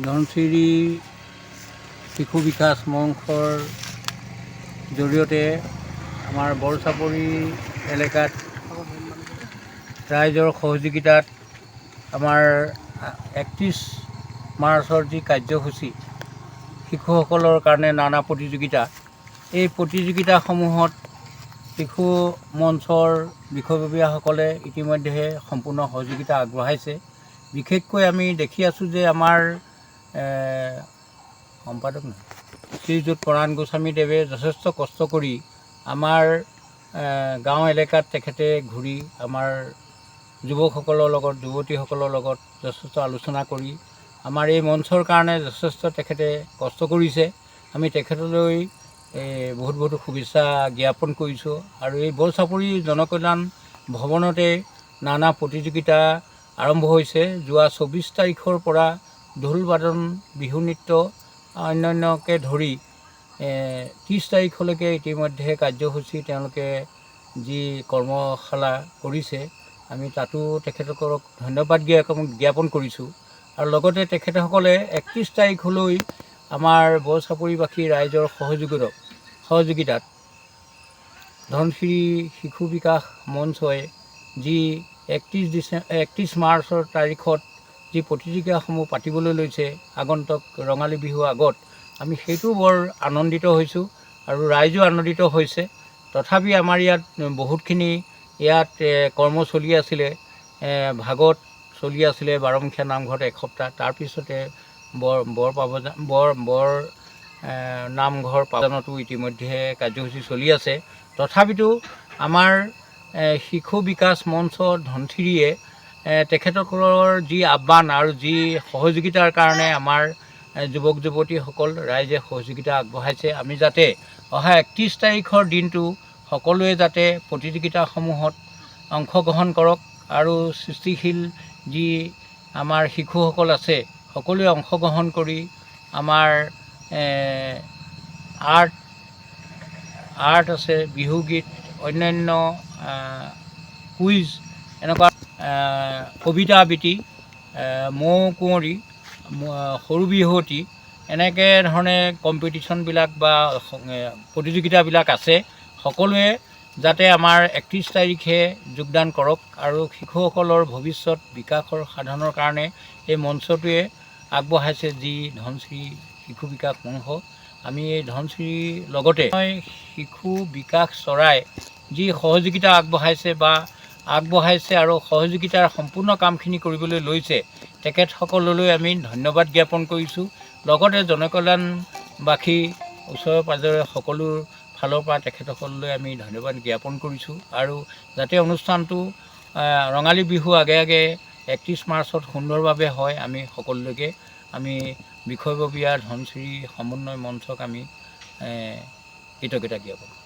ধনশিৰি শিশু বিকাশ মঞ্চৰ জৰিয়তে আমাৰ বৰচাপৰি এলেকাত ৰাইজৰ সহযোগিতাত আমাৰ 31 মাৰ্চৰ যি কাৰ্যসূচী শিশুসকলৰ কাৰণে নানা প্ৰতিযোগিতা, এই প্ৰতিযোগিতাসমূহত শিশু মঞ্চৰ বিষয়ববীয়াসকলে ইতিমধ্যে সম্পূৰ্ণ সহযোগিতা আগবঢ়াইছে। বিশেষকৈ আমি দেখি আছোঁ যে আমাৰ সম্পাদক শ্ৰীযুত পৰাণ গোস্বামীদেৱে যথেষ্ট কষ্ট কৰি আমাৰ গাঁও এলেকাত তেখেতে ঘূৰি আমাৰ যুৱকসকলৰ লগত যুৱতীসকলৰ লগত যথেষ্ট আলোচনা কৰি আমাৰ এই মঞ্চৰ কাৰণে যথেষ্ট তেখেতে কষ্ট কৰিছে। আমি তেখেতলৈ বহুত বহুত শুভেচ্ছা জ্ঞাপন কৰিছোঁ। আৰু এই বৰচাপৰি জনকল্যাণ ভৱনতে নানা প্ৰতিযোগিতা আৰম্ভ হৈছে। যোৱা 24 তাৰিখৰ পৰা ঢোল বাদন বিহু নৃত্য অন্যান্যকে ধৰি 30 তাৰিখলৈকে ইতিমধ্যে কাৰ্যসূচী তেওঁলোকে যি কৰ্মশালা কৰিছে, আমি তাতো তেখেতসকলক ধন্যবাদ জ্ঞাপন কৰিছোঁ। আৰু লগতে তেখেতসকলে 31 তাৰিখলৈ আমাৰ বৰচাপৰিবাসী ৰাইজৰ সহযোগিতাত ধনশিৰি শিশু বিকাশ মঞ্চই যি 31 মাৰ্চৰ তাৰিখত যি প্ৰতিযোগিতাসমূহ পাতিবলৈ লৈছে আগন্তুক ৰঙালী বিহুৰ আগত, আমি সেইটো বৰ আনন্দিত হৈছোঁ আৰু ৰাইজো আনন্দিত হৈছে। তথাপি আমাৰ ইয়াত বহুতখিনি কৰ্ম চলি আছিলে, ভাগত চলি আছিলে বাৰমুখীয়া নামঘৰত এসপ্তাহ, তাৰপিছতে বৰ নামঘৰ পাজনতো ইতিমধ্যে কাৰ্যসূচী চলি আছে। তথাপিতো আমাৰ শিশু বিকাশ মঞ্চ ধনশিৰিয়ে তেখেতসকলৰ যি আহ্বান আৰু যি সহযোগিতাৰ কাৰণে আমাৰ যুৱক যুৱতীসকল ৰাইজে সহযোগিতা আগবঢ়াইছে, আমি যাতে অহা 31 তাৰিখৰ দিনটো সকলোৱে যাতে প্ৰতিযোগিতাসমূহত অংশগ্ৰহণ কৰক আৰু সৃষ্টিশীল যি আমাৰ শিশুসকল আছে সকলোৱে অংশগ্ৰহণ কৰি আমাৰ আৰ্ট আছে, বিহুগীত, অন্যান্য কুইজ, এনেকুৱা কবিতা আবৃত্তি, মৌ কুঁৱৰী, সৰু বিহুৱতী, এনেকৈ ধৰণে কম্পিটিশ্যনবিলাক বা প্ৰতিযোগিতাবিলাক আছে। সকলোৱে যাতে আমাৰ 31 তাৰিখে যোগদান কৰক আৰু শিশুসকলৰ ভৱিষ্যত বিকাশৰ সাধনৰ কাৰণে এই মঞ্চটোৱে আগবঢ়াইছে যি ধনশিৰি শিশু বিকাশ মঞ্চ। আমি এই ধনশিৰিৰ লগতে শিশু বিকাশ চৰাই যি সহযোগিতা আগবঢ়াইছে আৰু সহযোগিতাৰ সম্পূৰ্ণ কামখিনি কৰিবলৈ লৈছে, তেখেতসকললৈ আমি ধন্যবাদ জ্ঞাপন কৰিছোঁ। লগতে জনকল্যাণবাসী ওচৰে পাঁজৰে সকলো ফালৰ পৰা তেখেতসকললৈ আমি ধন্যবাদ জ্ঞাপন কৰিছোঁ। আৰু যাতে অনুষ্ঠানটো ৰঙালী বিহু আগে 31 মাৰ্চত সুন্দৰভাৱে হয়, আমি সকলোলৈকে আমি বিষয়ববীয়া ধনশিৰি সমন্বয় মঞ্চক আমি কৃতজ্ঞতা জ্ঞাপন কৰোঁ।